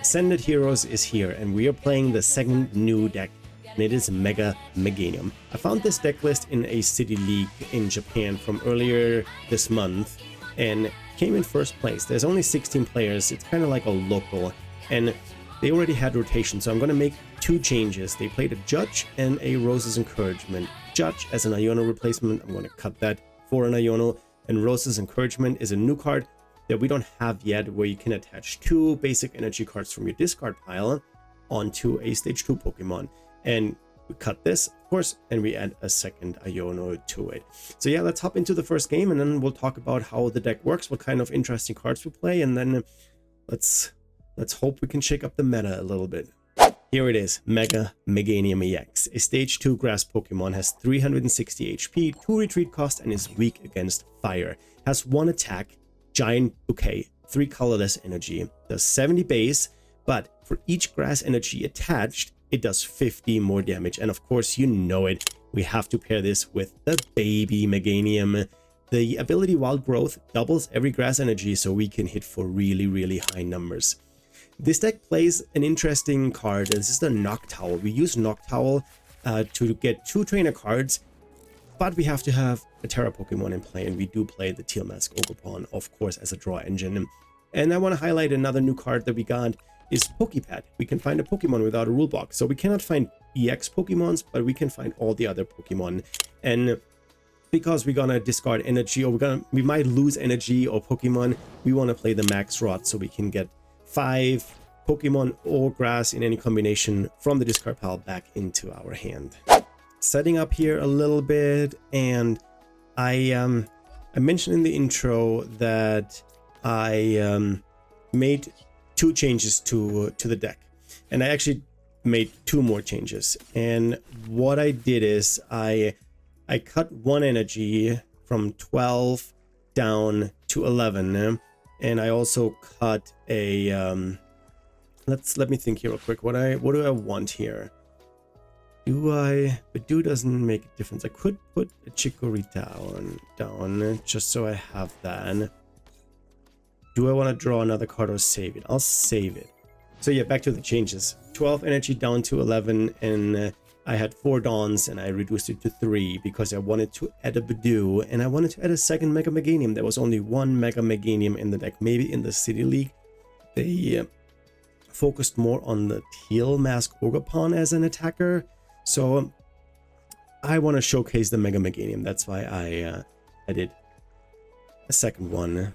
Ascended Heroes is here, and we are playing the second new deck, and it is Mega Meganium. I found this deck list in a city league in Japan from earlier this month, and came in first place. There's only 16 players, it's kind of like a local, and they already had rotation, so I'm going to make two changes. They played a Judge and a Rose's Encouragement. Judge as an Iono replacement, I'm going to cut that for an Iono, and Rose's Encouragement is a new card that we don't have yet, where you can attach two basic energy cards from your discard pile onto a stage 2 Pokemon. And we cut this, of course, and we add a second Iono to it. So yeah, let's hop into the first game, and then we'll talk about how the deck works, what kind of interesting cards we play, and then let's hope we can shake up the meta a little bit. Here it is, Mega Meganium EX. A stage 2 grass Pokemon, has 360 HP, 2 retreat cost, and is weak against fire. Has 1 attack, Giant Bouquet, 3 colorless energy, does 70 base, but for each grass energy attached, it does 50 more damage. And of course, you know it, we have to pair this with the baby Meganium. The ability Wild Growth doubles every grass energy, so we can hit for really high numbers. This deck plays an interesting card. This is the Noctowl. We use Noctowl to get 2 trainer cards, but we have to have a Terra Pokemon in play, and we do play the Teal Mask Ogerpon, of course, as a draw engine. And I want to highlight another new card that we got is Pokepad. We can find a Pokemon without a rule box. So we cannot find EX Pokemons, but we can find all the other Pokemon. And because we're gonna discard energy, or we might lose energy or Pokemon, we want to play the Max Rod so we can get 5 Pokemon or grass in any combination from the discard pile back into our hand. Setting up here a little bit, and I mentioned in the intro that I made 2 changes to the deck, and I actually made 2 more changes. And what I did is I cut 1 energy from 12 down to 11, and I also cut a let me think here real quick. What do I want here? Badoo doesn't make a difference. I could put a Chicory down just so I have that. Do I want to draw another card or save it? I'll save it. So yeah, back to the changes. 12 energy down to 11, and I had 4 Dawns, and I reduced it to 3 because I wanted to add a Badoo, and I wanted to add a second Mega Meganium. There was only 1 Mega Meganium in the deck. Maybe in the City League, they focused more on the Teal Mask Ogerpon as an attacker. So I want to showcase the Mega Meganium. That's why I added a second one.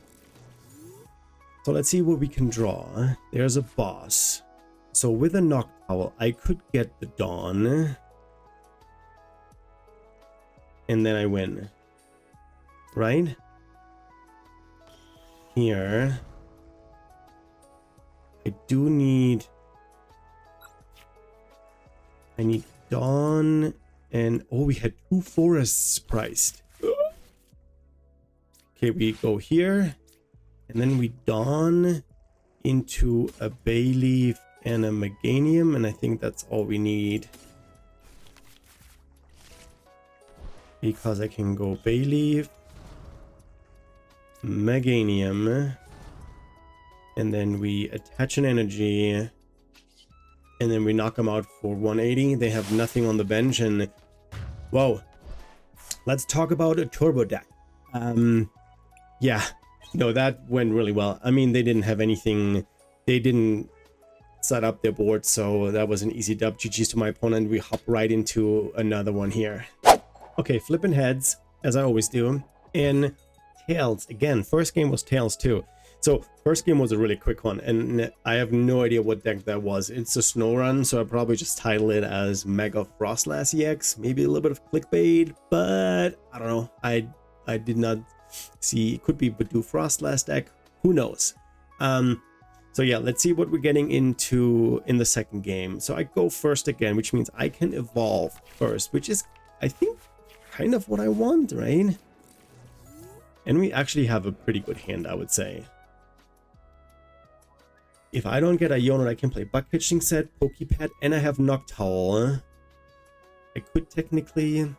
So let's see what we can draw. There's a boss. So with a Noctowl, I could get the Dawn. And then I win. Right? Here. I need Dawn, and oh, we had 2 forests priced. Okay, we go here, and then we Dawn into a Bayleaf and a Meganium, and I think that's all we need. Because I can go Bayleaf, Meganium, and then we attach an energy, and then we knock them out for 180. They have nothing on the bench, and whoa, let's talk about a turbo deck. Yeah, no, that went really well. I mean, they didn't have anything, they didn't set up their board, so that was an easy dub. GG's to my opponent. We hop right into another one here. Okay, flipping heads, as I always do, and tails again. First game was tails too. So first game was a really quick one, and I have no idea what deck that was. It's a snow run, so I probably just title it as Mega Froslass EX. Maybe a little bit of clickbait, but I don't know. I did not see. It could be Badoo Froslass deck. Who knows? So yeah, let's see what we're getting into in the second game. So I go first again, which means I can evolve first, which is, I think, kind of what I want, right? And we actually have a pretty good hand, I would say. If I don't get a Iono, I can play Bug Pitching Set, Pokepad, and I have Noctowl. I could technically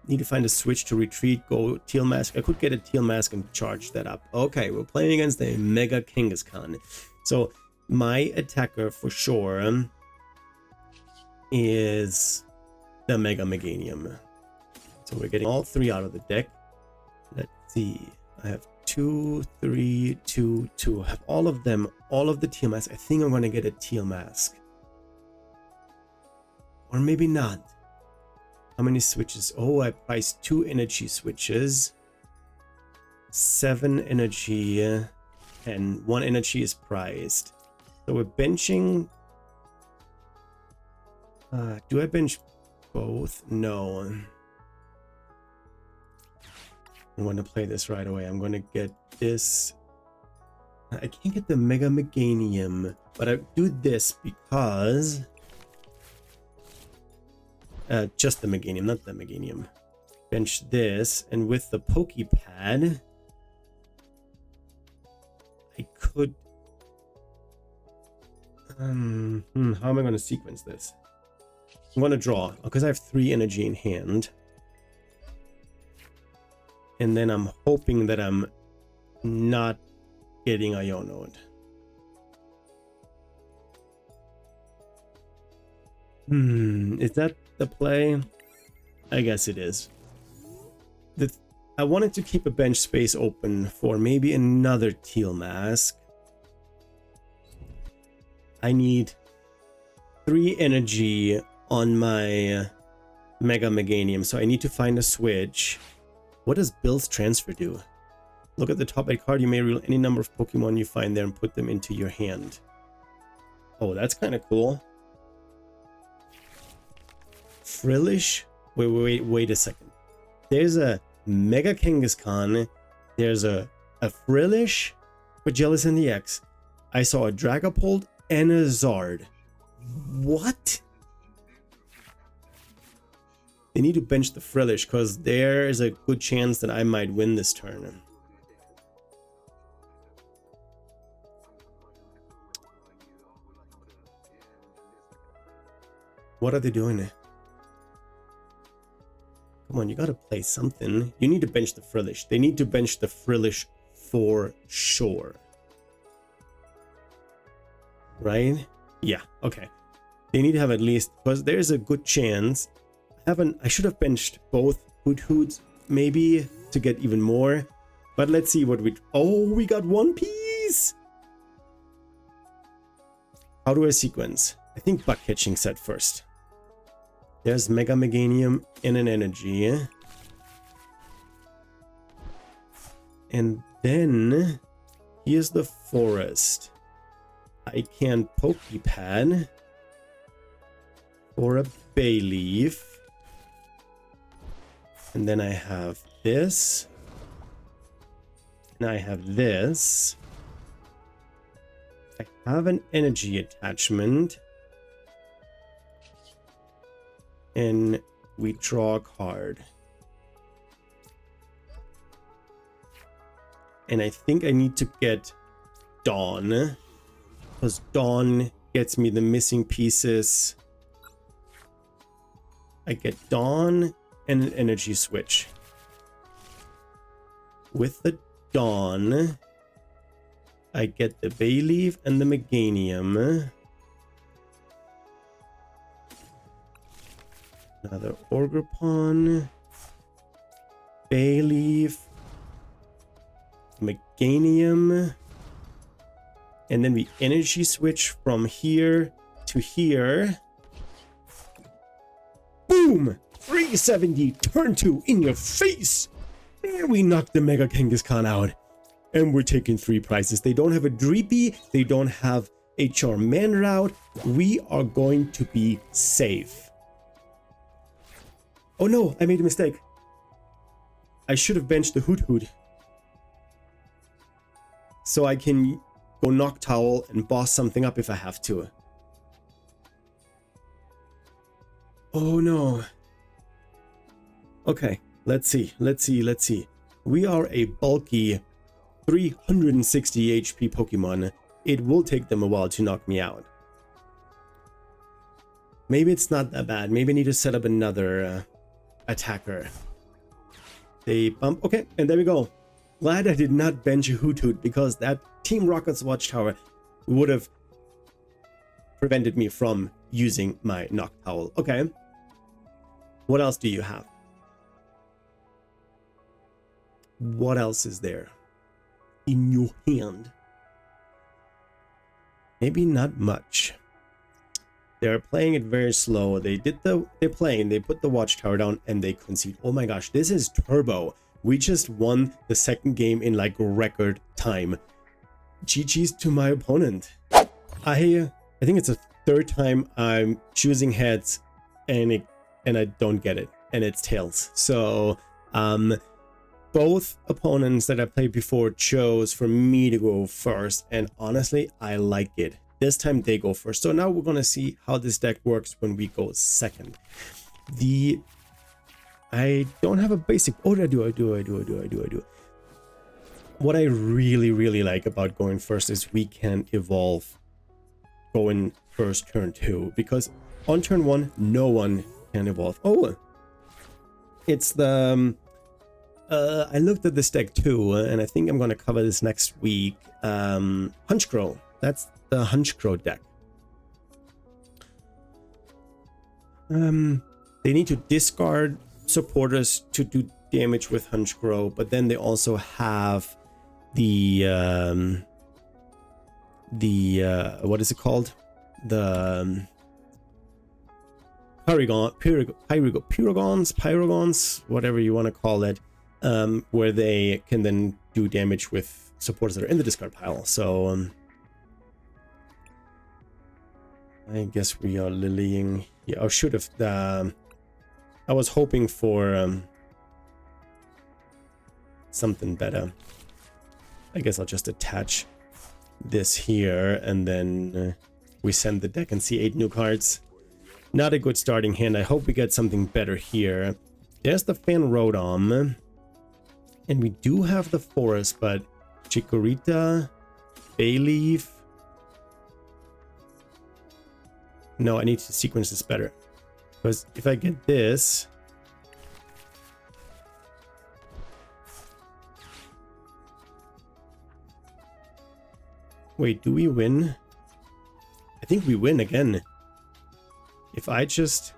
need to find a switch to retreat, go Teal Mask. I could get a Teal Mask and charge that up. Okay, we're playing against a Mega Kangaskhan. So my attacker for sure is the Mega Meganium. So we're getting all three out of the deck. Let's see. I have 2, 3, 2, 2. I have all of them, all of the teal masks. I think I'm going to get a teal mask. Or maybe not. How many switches? Oh, I priced 2 energy switches. 7 energy. And 1 energy is priced. So we're benching. Do I bench both? No. I'm going to play this right away. I'm going to get this. I can't get the Mega Meganium, but I do this because just the Meganium, not the Meganium. Bench this, and with the Pokepad, I could. How am I going to sequence this? I'm going to draw because I have 3 energy in hand. And then I'm hoping that I'm not getting Ionoed. Is that the play? I guess it is. I wanted to keep a bench space open for maybe another teal mask. I need 3 energy on my Mega Meganium, so I need to find a switch. What does Bill's transfer do? Look at the top 8 card. You may reel any number of Pokemon you find there and put them into your hand. Oh, that's kind of cool. Frillish? Wait a second. There's a Mega Kangaskhan. There's a Frillish with Jealous in the X. I saw a Dragapult and a Zard. What? They need to bench the Frillish because there is a good chance that I might win this turn. What are they doing? Come on, you gotta play something. You need to bench the Frillish. They need to bench the Frillish for sure. Right? Yeah, okay. They need to have at least, because there's a good chance. I should have benched both Hoots maybe to get even more. But let's see what we... Oh, we got one piece! How do I sequence? I think bug catching set first. There's Mega Meganium in an energy. And then here's the forest. I can Pokepad for a Bayleaf. And then I have this. And I have this. I have an energy attachment. And we draw a card. And I think I need to get Dawn. Because Dawn gets me the missing pieces. I get Dawn and an energy switch. With the Dawn, I get the Bayleaf and the Meganium. Another Orgrapon, Bayleaf, Meganium, and then we energy switch from here to here. Boom! 370, turn 2 in your face! And we knocked the Mega Kangaskhan out. And we're taking 3 prizes. They don't have a Dreepy, they don't have a Charmander out. We are going to be safe. Oh no, I made a mistake. I should have benched the Hoot. So I can go Noctowl and boss something up if I have to. Oh no. Okay, let's see. We are a bulky 360 HP Pokemon. It will take them a while to knock me out. Maybe it's not that bad. Maybe I need to set up another attacker. They bump. Okay, and there we go. Glad I did not bench a Hoot because that Team Rocket's Watchtower would have prevented me from using my Noctowl. Okay. What else do you have? What else is there in your hand? Maybe not much. They're playing it very slow. They're playing, they put the watchtower down and they concede. Oh my gosh, this is turbo. We just won the second game in like record time. GG's to my opponent. I think it's the third time I'm choosing heads and I don't get it, and it's tails. So both opponents that I played before chose for me to go first, and honestly I like it. This time they go first. So now we're gonna see how this deck works when we go second. I don't have a basic. Oh, I do. What I really like about going first is we can evolve going first turn 2, because on turn 1 no one can evolve. Oh, it's the I looked at this deck too, and I think I'm gonna cover this next week. Honchkrow. That's the Honchkrow deck. They need to discard supporters to do damage with Honchkrow, but then they also have the what is it called? The Pyragons, whatever you want to call it, where they can then do damage with supporters that are in the discard pile. So I guess we are lilying. Yeah, I should have. I was hoping for something better. I guess I'll just attach this here, and then we send the deck and see 8 new cards. Not a good starting hand. I hope we get something better here. There's the Fanrodom, and we do have the Forest, but Chikorita, Bayleaf. No, I need to sequence this better. Because if I get this... Wait, do we win? I think we win again. If I just...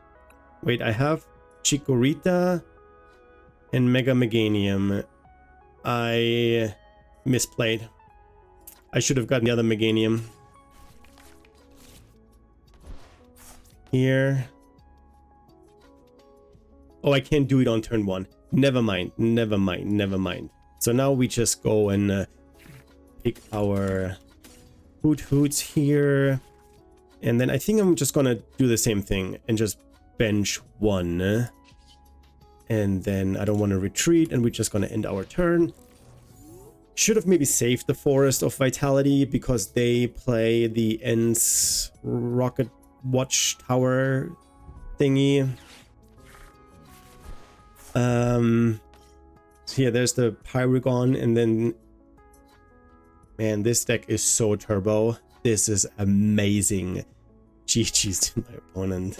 Wait, I have Chikorita and Mega Meganium. I misplayed. I should have gotten the other Meganium. Here. Oh, I can't do it on turn 1. Never mind. So now we just go and pick our Hoots here. And then I think I'm just gonna do the same thing and just bench 1. And then I don't want to retreat, and we're just gonna end our turn. Should have maybe saved the Forest of Vitality, because they play the Ents Rocket Watchtower thingy. So yeah, there's the Pyragon, and then man, this deck is so turbo. This is amazing. GG's to my opponent.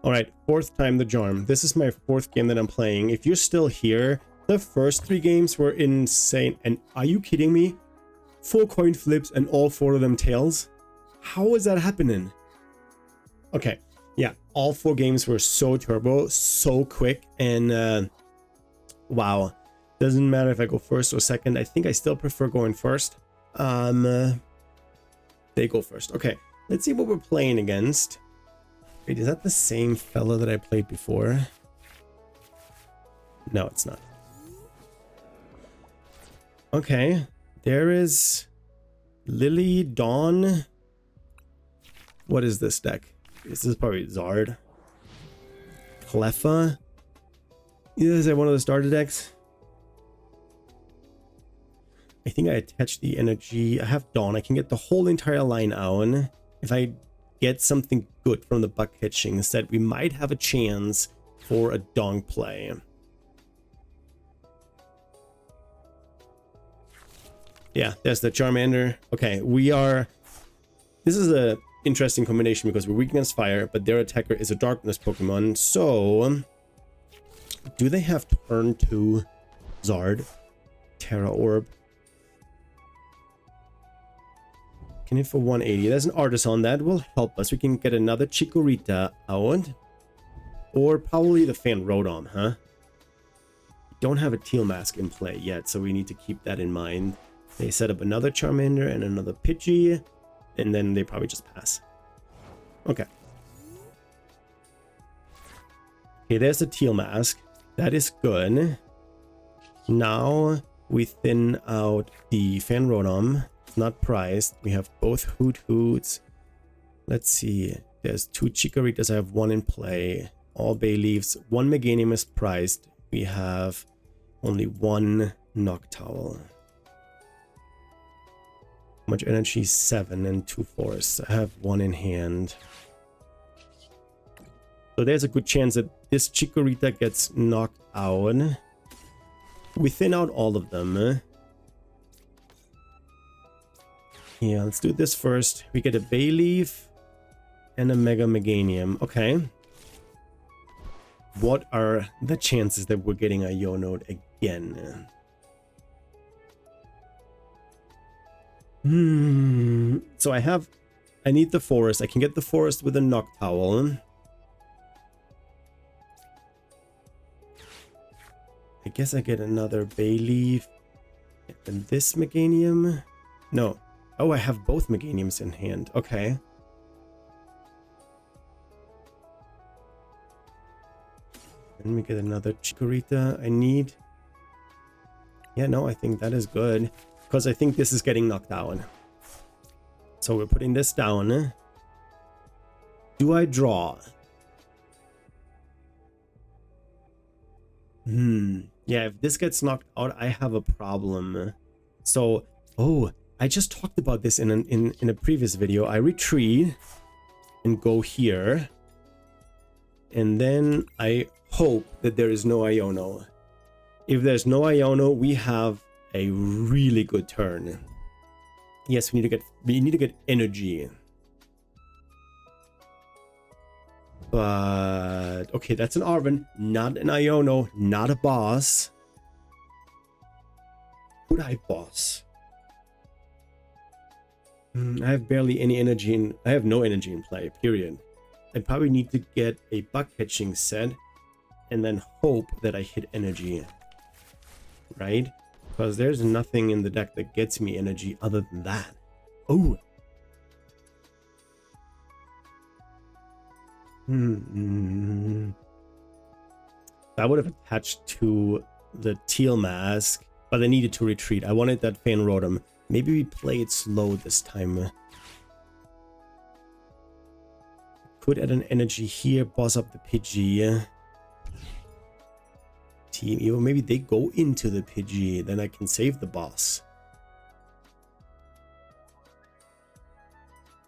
Alright, 4th time the charm. This is my 4th game that I'm playing. If you're still here, the first 3 games were insane. And are you kidding me? 4 coin flips and all 4 of them tails? How is that happening? Okay, yeah, all 4 games were so turbo, so quick, and wow. Doesn't matter if I go first or second. I think I still prefer going first. They go first. Okay, let's see what we're playing against. Wait, is that the same fella that I played before? No, it's not. Okay, there is Lily, Dawn. What is this deck? This is probably Zard. Cleffa. Is that one of the starter decks? I think I attached the energy. I have Dawn. I can get the whole entire line out. If I get something good from the buck hitching, instead we might have a chance for a Donk play. Yeah, there's the Charmander. Okay, we are... This is a interesting combination because we're weak against fire, but their attacker is a darkness Pokemon. So, do they have turn 2 Zard? Terra Orb. Can hit for 180. There's an Artisan that will help us. We can get another Chikorita out. Or probably the Fanrodon, huh? We don't have a Teal Mask in play yet, so we need to keep that in mind. They set up another Charmander and another Pidgey, and then they probably just pass. Okay. Okay, there's the Teal Mask. That is good. Now we thin out the Fanrodon. It's not priced. We have both Hoot Hoots. Let's see. There's 2 Chikoritas. I have 1 in play. All Bay Leaves. 1 Meganium is priced. We have only 1 Noctowl. How much energy? 7 and 2 forests. I have 1 in hand. So there's a good chance that this Chikorita gets knocked out. We thin out all of them. Yeah, let's do this first. We get a Bayleaf and a Mega Meganium. Okay. What are the chances that we're getting a Ionode again? So I need the forest. I can get the forest with a Noctowl. I guess I get another Bayleaf. And this Meganium? No. Oh, I have both Meganiums in hand. Okay. Let me get another Chikorita. I need... Yeah, no, I think that is good. Because I think this is getting knocked down. So we're putting this down. Do I draw? Yeah, if this gets knocked out, I have a problem. So, oh, I just talked about this in a previous video. I retreat and go here. And then I hope that there is no Iono. If there's no Iono, we have a really good turn. Yes, we need to get energy. But okay, that's an Arven, not an Iono, not a boss. Could I boss? I have barely any energy in. I have no energy in play. Period. I probably need to get a bug catching set, and then hope that I hit energy. Right? Because there's nothing in the deck that gets me energy other than that. Oh. I would have attached to the Teal Mask, but I needed to retreat. I wanted that Fanrodon. Maybe we play it slow this time. Could add an energy here, boss up the Pidgey. Team Evo, maybe they go into the Pidgey, then I can save the boss.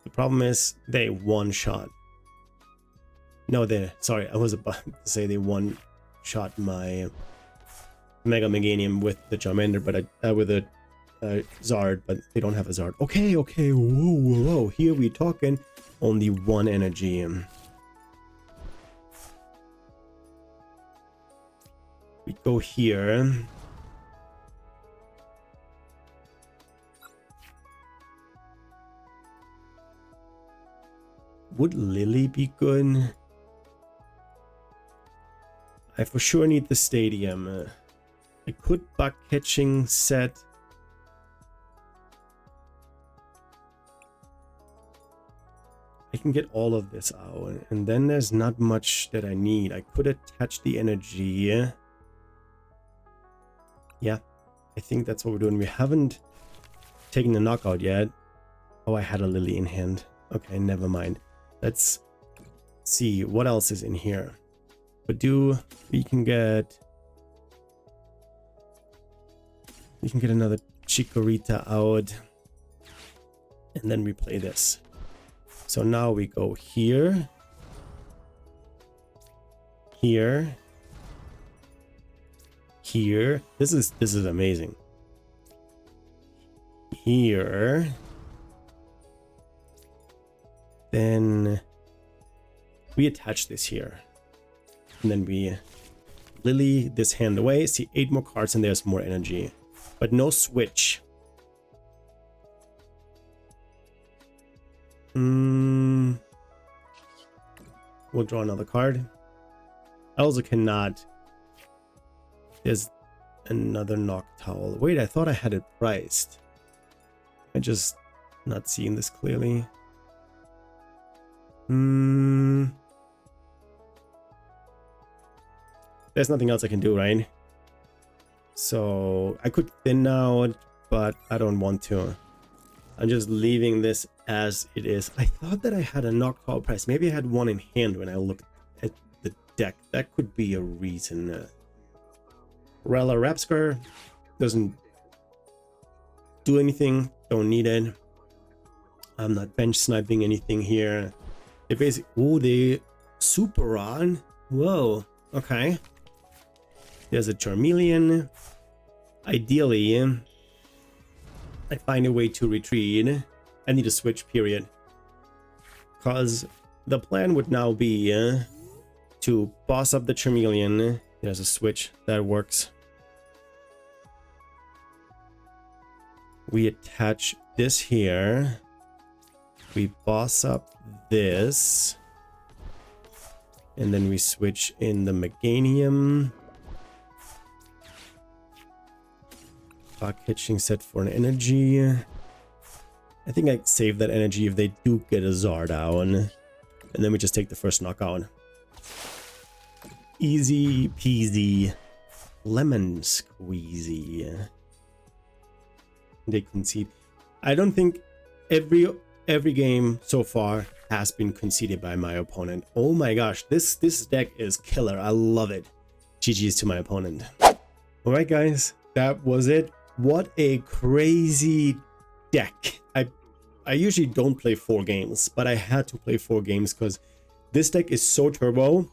The problem is they one-shot. No, sorry, I was about to say they one-shot my Mega Meganium with the Charmander, but with a Zard, but they don't have a Zard. Okay, whoa, here we talking. Only 1 energy. We go here. Would Lily be good? I for sure need the stadium. I could bug catching set. I can get all of this out, and then there's not much that I need. I could attach the energy. Yeah, I think that's what we're doing. We haven't taken the knockout yet. Oh, I had a Lily in hand. Okay, never mind. Let's see what else is in here. But we can get another Chikorita out, and then we play this. So now we go here, here, here. This is amazing. Here. Then we attach this here. And then we Lily this hand away. See 8 more cards and there's more energy. But no switch. We'll draw another card. I also cannot. There's another Noctowl. Wait, I thought I had it priced. I just not seeing this clearly. There's nothing else I can do, right? So I could thin out, but I don't want to. I'm just leaving this as it is. I thought that I had a Noctowl price. Maybe I had one in hand when I looked at the deck. That could be a reason. Rella Rapscar doesn't do anything. Don't need it. I'm not bench sniping anything here. They basically... Oh, they super rod. Whoa. Okay. There's a Charmeleon. Ideally, I find a way to retreat. I need a switch, period. Because the plan would now be to boss up the Charmeleon. There's a switch that works. We attach this here. We boss up this. And then we switch in the Meganium. Clock hitching set for an energy. I think I save that energy if they do get a Zardown. And then we just take the first knockout. Easy peasy. Lemon squeezy. They concede. I don't think every game so far has been conceded by my opponent. Oh my gosh, this deck is killer. I love it. GG's to my opponent. Alright guys, that was it. What a crazy deck. I usually don't play 4 games, but I had to play 4 games because this deck is so turbo.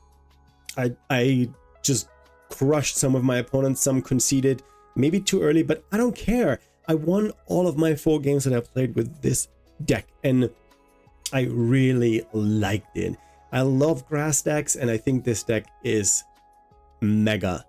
I just crushed some of my opponents. Some conceded maybe too early, but I don't care. I won all of my 4 games that I played with this deck, and I really liked it. I love grass decks, and I think this deck is mega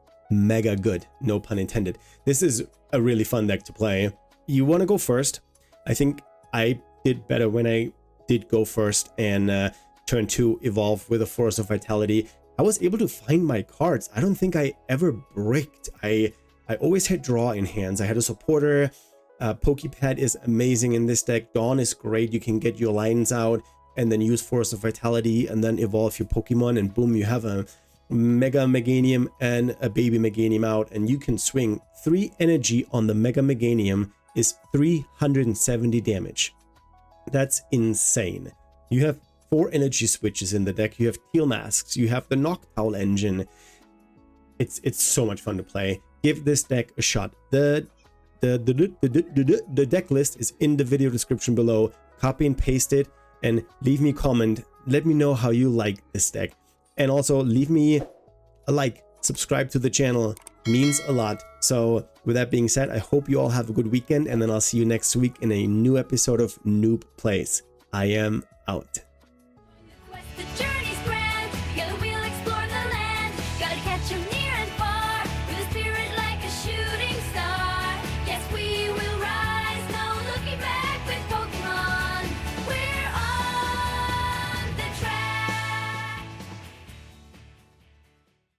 good. No pun intended. This is a really fun deck to play. You want to go first. I think I did better when I did go first and turn 2 evolve with a Force of Vitality. I was able to find my cards. I don't think I ever bricked. I always had draw in hands. I had a supporter. Pokepad is amazing in this deck. Dawn is great. You can get your lines out and then use Force of Vitality and then evolve your Pokemon, and boom, you have a Mega Meganium and a Baby Meganium out, and you can swing 3 energy on the Mega Meganium is 370 damage. That's insane. You have 4 energy switches in the deck. You have Teal Masks. You have the Noctowl engine. It's so much fun to play. Give this deck a shot. The deck list is in the video description below. Copy and paste it and leave me a comment. Let me know how you like this deck. And also leave me a like, subscribe to the channel, means a lot. So with that being said, I hope you all have a good weekend, and then I'll see you next week in a new episode of Noob Plays. I am out.